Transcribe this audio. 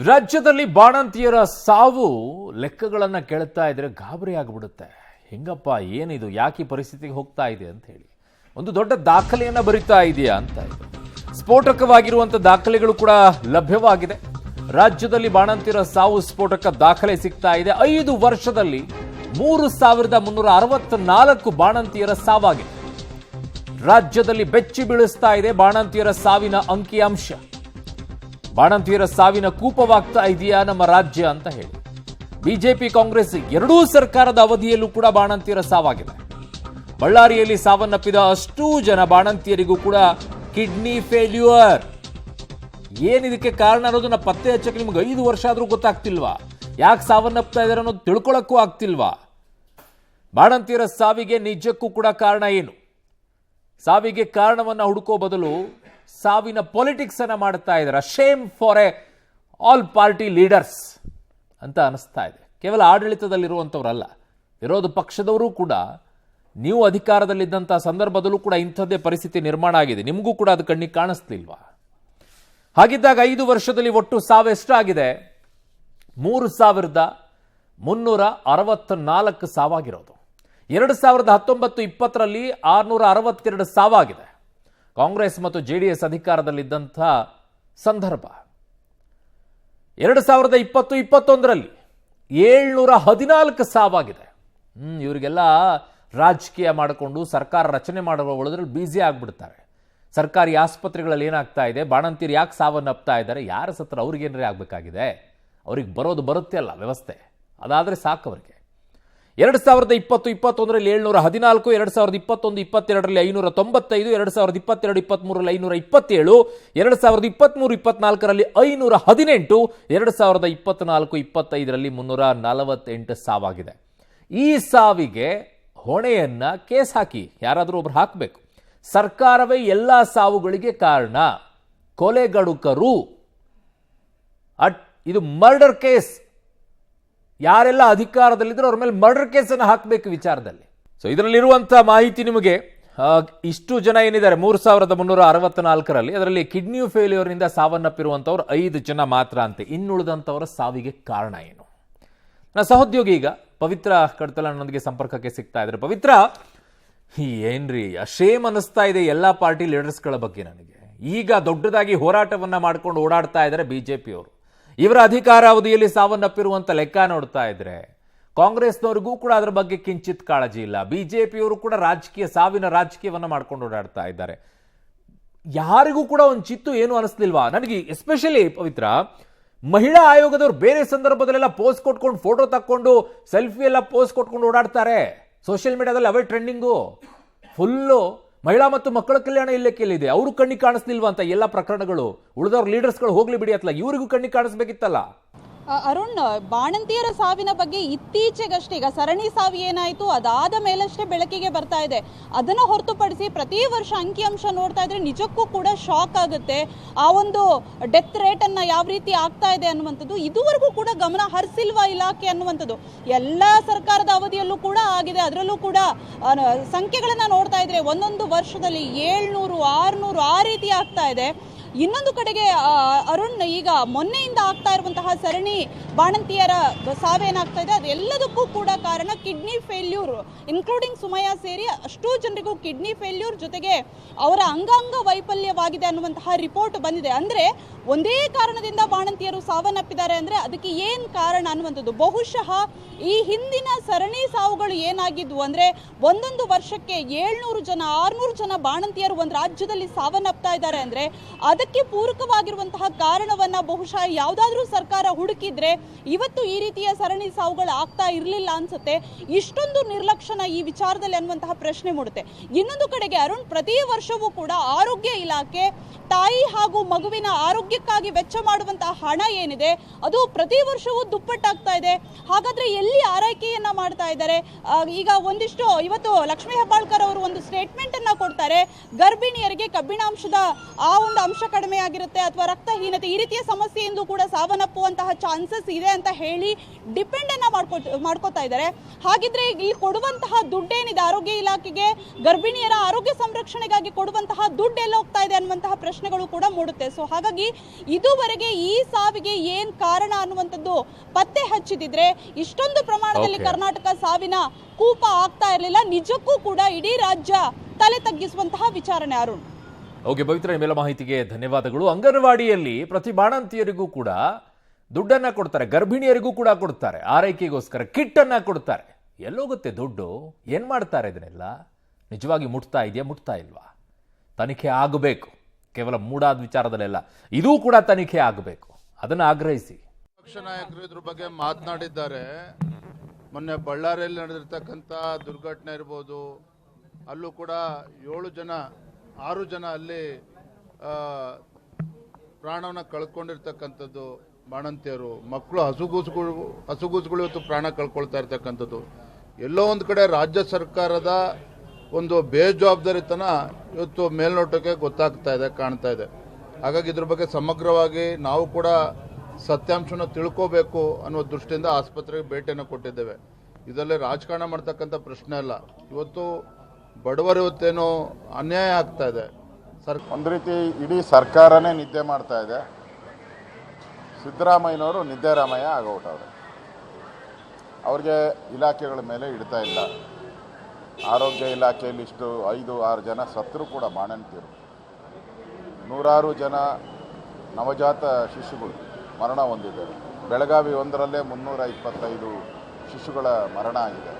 ರಾಜ್ಯದಲ್ಲಿ ಬಾಣಂತಿಯರ ಸಾವು ಲೆಕ್ಕಗಳನ್ನ ಕೇಳ್ತಾ ಇದ್ರೆ ಗಾಬರಿ ಆಗಿಬಿಡುತ್ತೆ. ಹೆಂಗಪ್ಪ, ಏನಿದು, ಯಾಕೆ ಪರಿಸ್ಥಿತಿಗೆ ಹೋಗ್ತಾ ಇದೆ ಅಂತ ಹೇಳಿ ಒಂದು ದೊಡ್ಡ ದಾಖಲೆಯನ್ನ ಬರಿತಾ ಇದೆಯಾ ಅಂತ. ಸ್ಫೋಟಕವಾಗಿರುವಂತ ದಾಖಲೆಗಳು ಕೂಡ ಲಭ್ಯವಾಗಿದೆ. ರಾಜ್ಯದಲ್ಲಿ ಬಾಣಂತಿಯರ ಸಾವು ಸ್ಫೋಟಕ ದಾಖಲೆ ಸಿಗ್ತಾ ಇದೆ. 5 ವರ್ಷದಲ್ಲಿ 3364 ಬಾಣಂತಿಯರ ಸಾವಾಗಿದೆ. ರಾಜ್ಯದಲ್ಲಿ ಬೆಚ್ಚಿ ಬೀಳಿಸ್ತಾ ಇದೆ ಬಾಣಂತಿಯರ ಸಾವಿನ ಅಂಕಿಅಂಶ. ಬಾಣಂತಿಯರ ಸಾವಿನ ಕೂಪವಾಗ್ತಾ ಇದೆಯಾ ನಮ್ಮ ರಾಜ್ಯ ಅಂತ ಹೇಳಿ ಬಿಜೆಪಿ ಕಾಂಗ್ರೆಸ್ ಎರಡೂ ಸರ್ಕಾರದ ಅವಧಿಯಲ್ಲೂ ಕೂಡ ಬಾಣಂತಿಯರ ಸಾವಾಗಿದೆ. ಬಳ್ಳಾರಿಯಲ್ಲಿ ಸಾವನ್ನಪ್ಪಿದ ಅಷ್ಟೂ ಜನ ಬಾಣಂತಿಯರಿಗೂ ಕೂಡ ಕಿಡ್ನಿ ಫೇಲ್ಯೂರ್. ಏನಿದಕ್ಕೆ ಕಾರಣ ಅನ್ನೋದನ್ನ ಪತ್ತೆ ಹಚ್ಚಕ್ಕೆ ನಿಮ್ಗೆ 5 ವರ್ಷ ಆದ್ರೂ ಗೊತ್ತಾಗ್ತಿಲ್ವಾ? ಯಾಕೆ ಸಾವನ್ನಪ್ತಾ ಇದಾರೆ ಅನ್ನೋದು ತಿಳ್ಕೊಳಕ್ಕೂ ಆಗ್ತಿಲ್ವಾ? ಬಾಣಂತಿಯರ ಸಾವಿಗೆ ನಿಜಕ್ಕೂ ಕೂಡ ಕಾರಣ ಏನು? ಸಾವಿಗೆ ಕಾರಣವನ್ನ ಹುಡುಕೋ ಬದಲು ಸಾವಿನ ಪೊಲಿಟಿಕ್ಸ್ ಅನ್ನ ಮಾಡ್ತಾ ಇದ್ದಾರೆ. Shame for all party leaders ಅಂತ ಅನಿಸ್ತಾ ಇದೆ. ಕೇವಲ ಆಡಳಿತದಲ್ಲಿರುವಂಥವ್ರಲ್ಲ, ವಿರೋಧ ಪಕ್ಷದವರು ಕೂಡ ನೀವು ಅಧಿಕಾರದಲ್ಲಿದ್ದಂಥ ಸಂದರ್ಭದಲ್ಲೂ ಕೂಡ ಇಂಥದ್ದೇ ಪರಿಸ್ಥಿತಿ ನಿರ್ಮಾಣ ಆಗಿದೆ. ನಿಮಗೂ ಕೂಡ ಅದು ಕಣ್ಣಿಗೆ ಕಾಣಿಸ್ಲಿಲ್ವಾ? ಹಾಗಿದ್ದಾಗ 5 ವರ್ಷದಲ್ಲಿ ಒಟ್ಟು ಸಾವು ಎಷ್ಟಾಗಿದೆ? 3364 ಸಾವಾಗಿರೋದು. 2019-20ರಲ್ಲಿ 662 ಸಾವಾಗಿದೆ. ಕಾಂಗ್ರೆಸ್ ಮತ್ತು ಜೆಡಿಎಸ್ ಅಧಿಕಾರದಲ್ಲಿದ್ದಂಥ ಸಂದರ್ಭ. 2020-21ರಲ್ಲಿ 714 ಸಾವಾಗಿದೆ. ಇವರಿಗೆಲ್ಲ ರಾಜಕೀಯ ಮಾಡಿಕೊಂಡು ಸರ್ಕಾರ ರಚನೆ ಮಾಡೋದ್ರಲ್ಲಿ ಬ್ಯುಸಿ ಆಗ್ಬಿಡ್ತಾರೆ. ಸರ್ಕಾರಿ ಆಸ್ಪತ್ರೆಗಳಲ್ಲಿ ಏನಾಗ್ತಾ ಇದೆ, ಬಾಣಂತಿಯರು ಯಾಕೆ ಸಾವನ್ನಪ್ತಾ ಇದ್ದಾರೆ, ಯಾರ ಸತ್ರ ಅವ್ರಿಗೇನರೇ ಆಗಬೇಕಾಗಿದೆ? ಅವ್ರಿಗೆ ಬರೋದು ಬರುತ್ತೆ ಅಲ್ಲ ವ್ಯವಸ್ಥೆ, ಅದಾದರೆ ಸಾಕು ಅವ್ರಿಗೆ. 2020-21ರಲ್ಲಿ 714, 2021-22ರಲ್ಲಿ 595, 2022-23ರಲ್ಲಿ 527, 2023-24ರಲ್ಲಿ 518, 2024-25ರಲ್ಲಿ 348 ಸಾವಾಗಿದೆ. ಈ ಸಾವಿಗೆ ಹೊಣೆಯನ್ನ ಕೇಸ್ ಹಾಕಿ ಯಾರಾದರೂ ಒಬ್ರು ಹಾಕಬೇಕು. ಸರ್ಕಾರವೇ ಎಲ್ಲ ಸಾವುಗಳಿಗೆ ಕಾರಣ, ಕೊಲೆಗಡುಕರು. ಇದು ಮರ್ಡರ್ ಕೇಸ್. ಯಾರೆಲ್ಲ ಅಧಿಕಾರದಲ್ಲಿದ್ದರೂ ಅವ್ರ ಮೇಲೆ ಮರ್ಡರ್ ಕೇಸನ್ನು ಹಾಕಬೇಕು ವಿಚಾರದಲ್ಲಿ. ಸೊ ಇದರಲ್ಲಿರುವಂಥ ಮಾಹಿತಿ ನಿಮಗೆ, ಇಷ್ಟು ಜನ ಏನಿದ್ದಾರೆ 3364ರಲ್ಲಿ, ಅದರಲ್ಲಿ ಕಿಡ್ನಿ ಫೇಲ್ಯೂರ್ನಿಂದ ಸಾವನ್ನಪ್ಪಿರುವಂಥವ್ರು 5 ಜನ ಮಾತ್ರ ಅಂತೆ. ಇನ್ನುಳಿದಂಥವರ ಸಾವಿಗೆ ಕಾರಣ ಏನು? ನನ್ನ ಸಹೋದ್ಯೋಗಿ ಈಗ ಪವಿತ್ರ ಕಡ್ತಲ ನನ್ನೊಂದಿಗೆ ಸಂಪರ್ಕಕ್ಕೆ ಸಿಗ್ತಾ ಇದ್ದಾರೆ. ಪವಿತ್ರ, ಏನ್ರಿ ಶೇಮ್ ಅನ್ನಿಸ್ತಾ ಇದೆ ಎಲ್ಲ ಪಾರ್ಟಿ ಲೀಡರ್ಸ್ಗಳ ಬಗ್ಗೆ ನನಗೆ. ಈಗ ದೊಡ್ಡದಾಗಿ ಹೋರಾಟವನ್ನ ಮಾಡ್ಕೊಂಡು ಓಡಾಡ್ತಾ ಇದ್ದಾರೆ ಬಿಜೆಪಿಯವರು. ಇವರ ಅಧಿಕಾರಾವಧಿಯಲ್ಲಿ ಸಾವನ್ನಪ್ಪಿರುವಂತ ಲೆಕ್ಕ ನೋಡ್ತಾ ಇದ್ರೆ ಕಾಂಗ್ರೆಸ್ನವ್ರಿಗೂ ಕೂಡ ಅದರ ಬಗ್ಗೆ ಕಿಂಚಿತ್ ಕಾಳಜಿ ಇಲ್ಲ. ಬಿಜೆಪಿಯವರು ಕೂಡ ಸಾವಿನ ರಾಜಕೀಯವನ್ನ ಮಾಡ್ಕೊಂಡು ಓಡಾಡ್ತಾ ಇದ್ದಾರೆ. ಯಾರಿಗೂ ಕೂಡ ಒಂದು ಚಿತ್ತು ಏನು ಅನಿಸ್ಲಿಲ್ವಾ? ನನಗೆ ಎಸ್ಪೆಷಲಿ ಪವಿತ್ರ, ಮಹಿಳಾ ಆಯೋಗದವ್ರು ಬೇರೆ ಸಂದರ್ಭದಲ್ಲೆಲ್ಲ ಪೋಸ್ಟ್ ಕೊಟ್ಕೊಂಡು, ಫೋಟೋ ತಕ್ಕೊಂಡು, ಸೆಲ್ಫಿ ಎಲ್ಲ ಪೋಸ್ಟ್ ಕೊಟ್ಕೊಂಡು ಓಡಾಡ್ತಾರೆ ಸೋಷಿಯಲ್ ಮೀಡಿಯಾದಲ್ಲಿ. ಅವೇ ಟ್ರೆಂಡಿಂಗು ಫುಲ್ಲು. ಮಹಿಳಾ ಮತ್ತು ಮಕ್ಕಳ ಕಲ್ಯಾಣ ಇಲಾಖೆಯಲ್ಲಿದೆ, ಅವರು ಕಣ್ಣಿಗೆ ಕಾಣಿಸ್ಲಿಲ್ವಾ ಅಂತ ಎಲ್ಲ ಪ್ರಕರಣಗಳು? ಉಳಿದವ್ರ ಲೀಡರ್ಸ್ಗಳು ಹೋಗ್ಲಿ ಬಿಡಿ ಅತ್ಲ, ಇವರಿಗೂ ಕಣ್ಣಿಗೆ ಕಾಣಿಸ್ಬೇಕಿತ್ತಲ್ಲ. ಅರುಣ್, ಬಾಣಂತಿಯರ ಸಾವಿನ ಬಗ್ಗೆ ಇತ್ತೀಚೆಗಷ್ಟೇ, ಈಗ ಸರಣಿ ಸಾವು ಏನಾಯಿತು ಅದಾದ ಮೇಲಷ್ಟೇ ಬೆಳಕಿಗೆ ಬರ್ತಾ ಇದೆ. ಅದನ್ನು ಹೊರತುಪಡಿಸಿ ಪ್ರತಿ ವರ್ಷ ಅಂಕಿಅಂಶ ನೋಡ್ತಾ ಇದ್ರೆ ನಿಜಕ್ಕೂ ಕೂಡ ಶಾಕ್ ಆಗುತ್ತೆ. ಆ ಒಂದು ಡೆತ್ ರೇಟ್ ಅನ್ನ ಯಾವ ರೀತಿ ಆಗ್ತಾ ಇದೆ ಅನ್ನುವಂಥದ್ದು ಇದುವರೆಗೂ ಕೂಡ ಗಮನ ಹರಿಸಿಲ್ವಾ ಇಲಾಖೆ ಅನ್ನುವಂಥದ್ದು. ಎಲ್ಲ ಸರ್ಕಾರದ ಅವಧಿಯಲ್ಲೂ ಕೂಡ ಆಗಿದೆ. ಅದರಲ್ಲೂ ಕೂಡ ಸಂಖ್ಯೆಗಳನ್ನ ನೋಡ್ತಾ ಇದ್ರೆ ಒಂದೊಂದು ವರ್ಷದಲ್ಲಿ 700, 600 ಆ ರೀತಿ ಆಗ್ತಾ ಇದೆ. ಇನ್ನೊಂದು ಕಡೆಗೆ ಅರುಣ್, ಈಗ ಮೊನ್ನೆಯಿಂದ ಆಗ್ತಾ ಇರುವಂತಹ ಸರಣಿ ಬಾಣಂತಿಯರ ಸಾವೇನಾಗ್ತಾ ಇದೆ ಅದೆಲ್ಲದಕ್ಕೂ ಕೂಡ ಕಾರಣ ಕಿಡ್ನಿ ಫೇಲ್ಯೂರ್, ಇನ್ಕ್ಲೂಡಿಂಗ್ ಸುಮಯ ಸೇರಿ ಅಷ್ಟೂ ಜನರಿಗೂ ಕಿಡ್ನಿ ಫೇಲ್ಯೂರ್ ಜೊತೆಗೆ ಅವರ ಅಂಗಾಂಗ ವೈಫಲ್ಯವಾಗಿದೆ ಅನ್ನುವಂತಹ ರಿಪೋರ್ಟ್ ಬಂದಿದೆ. ಅಂದ್ರೆ ಒಂದೇ ಕಾರಣದಿಂದ ಬಾಣಂತಿಯರು ಸಾವನ್ನಪ್ಪಿದ್ದಾರೆ ಅಂದ್ರೆ ಅದಕ್ಕೆ ಏನ್ ಕಾರಣ ಅನ್ನುವಂಥದ್ದು. ಬಹುಶಃ ಈ ಹಿಂದಿನ ಸರಣಿ ಸಾವುಗಳು ಏನಾಗಿದ್ವು ಅಂದ್ರೆ ಒಂದೊಂದು ವರ್ಷಕ್ಕೆ 700 ಜನ, 600 ಜನ ಬಾಣಂತಿಯರು ಒಂದು ರಾಜ್ಯದಲ್ಲಿ ಸಾವನ್ನಪ್ತಾ ಇದ್ದಾರೆ ಅಂದ್ರೆ ಅದಕ್ಕೆ ಪೂರಕವಾಗಿರುವಂತಹ ಕಾರಣವನ್ನ ಬಹುಶಃ ಯಾವುದಾದ್ರೂ ಸರ್ಕಾರ ಹುಡುಕಿದ್ರೆ ಇವತ್ತು ಈ ರೀತಿಯ ಸರಣಿ ಸಾವುಗಳು ಆಗ್ತಾ ಇರಲಿಲ್ಲ ಅನ್ಸುತ್ತೆ. ಇಷ್ಟೊಂದು ನಿರ್ಲಕ್ಷ್ಯನ ಈ ವಿಚಾರದಲ್ಲಿ ಅನ್ನುವಂತಹ ಪ್ರಶ್ನೆ ಮೂಡುತ್ತೆ. ಇನ್ನೊಂದು ಕಡೆಗೆ ಅರುಣ್, ಪ್ರತಿ ವರ್ಷವೂ ಕೂಡ ಆರೋಗ್ಯ ಇಲಾಖೆ ತಾಯಿ ಹಾಗೂ ಮಗುವಿನ ಆರೋಗ್ಯಕ್ಕಾಗಿ ವೆಚ್ಚ ಮಾಡುವಂತಹ ಹಣ ಏನಿದೆ ಅದು ಪ್ರತಿ ವರ್ಷವೂ ದುಪ್ಪಟ್ಟಾಗ್ತಾ ಇದೆ. ಹಾಗಾದ್ರೆ ಎಲ್ಲಿ ಆರೈಕೆಯನ್ನ ಮಾಡ್ತಾ ಇದ್ದಾರೆ? ಈಗ ಒಂದಿಷ್ಟು ಇವತ್ತು ಲಕ್ಷ್ಮೀ ಹೆಬ್ಬಾಳ್ಕರ್ ಅವರು ಒಂದು ಸ್ಟೇಟ್ಮೆಂಟ್ ಅನ್ನ ಕೊಡ್ತಾರೆ. ಗರ್ಭಿಣಿಯರಿಗೆ ಕಬ್ಬಿಣಾಂಶದ ಆ ಒಂದು ಅಂಶ ಕಡಿಮೆ ಆಗಿರುತ್ತೆ ಅಥವಾ ರಕ್ತಹೀನತೆ ಈ ರೀತಿಯ ಸಮಸ್ಯೆಯಿಂದ ಕೂಡ ಸಾವನ್ನಪ್ಪುವಂತಹ ಚಾನ್ಸಸ್ ಇದೆ ಅಂತ ಹೇಳಿ ಡಿಪೆಂಡ್ ಅನ್ನ ಮಾಡ್ಕೋತಾ ಇದ್ದಾರೆ. ಹಾಗಿದ್ರೆ ಇಲ್ಲಿ ಕೊಡುವಂತಹ ದುಡ್ಡೇನಿದೆ ಆರೋಗ್ಯ ಇಲಾಖೆಗೆ ಗರ್ಭಿಣಿಯರ ಆರೋಗ್ಯ ಸಂರಕ್ಷಣೆಗಾಗಿ ಕೊಡುವಂತಹ ದುಡ್ಡು ಎಲ್ಲ ಹೋಗ್ತಾ ಇದೆ ಅನ್ನುವಂತಹ ಪ್ರಶ್ನೆಗಳು ಕೂಡ ಮೂಡುತ್ತೆ. ಸೊ ಹಾಗಾಗಿ ಇದುವರೆಗೆ ಈ ಸಾವಿಗೆ ಏನ್ ಕಾರಣ ಅನ್ನುವಂಥದ್ದು ಪತ್ತೆ ಹಚ್ಚಿದಿದ್ರೆ ಇಷ್ಟೊಂದು ಪ್ರಮಾಣದಲ್ಲಿ ಕರ್ನಾಟಕ ಸಾವಿನ ಕೂಪ ಆಗ್ತಾ ಇರಲಿಲ್ಲ. ನಿಜಕ್ಕೂ ಕೂಡ ಇಡೀ ರಾಜ್ಯ ತಲೆ ತಗ್ಗಿಸುವಂತಹ ವಿಚಾರಣೆ. ಅರುಣ್, ಓಕೆ ಪವಿತ್ರ, ನಿಮ್ಮೆಲ್ಲ ಮಾಹಿತಿಗೆ ಧನ್ಯವಾದಗಳು. ಅಂಗನವಾಡಿಯಲ್ಲಿ ಪ್ರತಿ ಬಾಣಂತಿಯರಿಗೂ ಕೂಡ ದುಡ್ಡನ್ನ ಕೊಡ್ತಾರೆ, ಗರ್ಭಿಣಿಯರಿಗೂ ಕೂಡ ಕೊಡ್ತಾರೆ, ಆರೈಕೆಗೋಸ್ಕರ ಕಿಟ್ ಅನ್ನ ಕೊಡ್ತಾರೆ. ಎಲ್ಲೋಗುತ್ತೆ ದುಡ್ಡು? ಏನ್ ಮಾಡ್ತಾರೆ ಇದನ್ನೆಲ್ಲ? ನಿಜವಾಗಿ ಮುಟ್ತಾ ಇದೆಯಾ, ಮುಟ್ತಾ ಇಲ್ವಾ? ತನಿಖೆ ಆಗಬೇಕು. ಕೇವಲ ಮೂಡಾದ ವಿಚಾರದಲ್ಲೆಲ್ಲ ಇದೂ ಕೂಡ ತನಿಖೆ ಆಗಬೇಕು. ಅದನ್ನು ಆಗ್ರಹಿಸಿ ಪಕ್ಷ ನಾಯಕರು ಇದ್ರ ಬಗ್ಗೆ ಮಾತನಾಡಿದ್ದಾರೆ. ಮೊನ್ನೆ ಬಳ್ಳಾರಿಯಲ್ಲಿ ನಡೆದಿರ್ತಕ್ಕಂಥ ದುರ್ಘಟನೆ ಇರ್ಬೋದು, ಅಲ್ಲೂ ಕೂಡ 6 ಜನ ಅಲ್ಲಿ ಪ್ರಾಣವನ್ನು ಕಳ್ಕೊಂಡಿರ್ತಕ್ಕಂಥದ್ದು, ಬಾಣಂತಿಯರು, ಮಕ್ಕಳು, ಹಸುಗೂಸುಗಳು ಇವತ್ತು ಪ್ರಾಣ ಕಳ್ಕೊಳ್ತಾ ಇರ್ತಕ್ಕಂಥದ್ದು. ಎಲ್ಲೋ ಒಂದು ಕಡೆ ರಾಜ್ಯ ಸರ್ಕಾರದ ಒಂದು ಬೇಜವಾಬ್ದಾರಿತನ ಇವತ್ತು ಮೇಲ್ನೋಟಕ್ಕೆ ಗೊತ್ತಾಗ್ತಾ ಇದೆ, ಕಾಣ್ತಾ ಇದೆ. ಹಾಗಾಗಿ ಇದ್ರ ಬಗ್ಗೆ ಸಮಗ್ರವಾಗಿ ನಾವು ಕೂಡ ಸತ್ಯಾಂಶನ ತಿಳ್ಕೋಬೇಕು ಅನ್ನೋ ದೃಷ್ಟಿಯಿಂದ ಆಸ್ಪತ್ರೆಗೆ ಭೇಟಿಯನ್ನು ಕೊಟ್ಟಿದ್ದೇವೆ. ಇದರಲ್ಲಿ ರಾಜಕಾರಣ ಮಾಡ್ತಕ್ಕಂಥ ಪ್ರಶ್ನೆ ಅಲ್ಲ. ಇವತ್ತು ಬಡವರು ಇವತ್ತೇನೋ ಅನ್ಯಾಯ ಆಗ್ತಾ ಇದೆ. ಒಂದು ರೀತಿ ಇಡೀ ಸರ್ಕಾರನೇ ನಿದ್ದೆ ಮಾಡ್ತಾ ಇದೆ. ಸಿದ್ದರಾಮಯ್ಯನವರು ನಿದ್ದೆರಾಮಯ್ಯ ಆಗೋಟವ್ರೆ. ಅವ್ರಿಗೆ ಇಲಾಖೆಗಳ ಮೇಲೆ ಇಡ್ತಾ ಇಲ್ಲ. ಆರೋಗ್ಯ ಇಲಾಖೆಯಲ್ಲಿ ಇಷ್ಟು 5-6 ಜನ ಸತ್ತರೂ ಕೂಡ ಬಾಣಂತಿಯರು, 100 ಜನ ನವಜಾತ ಶಿಶುಗಳು ಮರಣ ಹೊಂದಿದ್ದಾರೆ. ಬೆಳಗಾವಿ 1ರಲ್ಲೇ 325 ಶಿಶುಗಳ ಮರಣ ಆಗಿದೆ.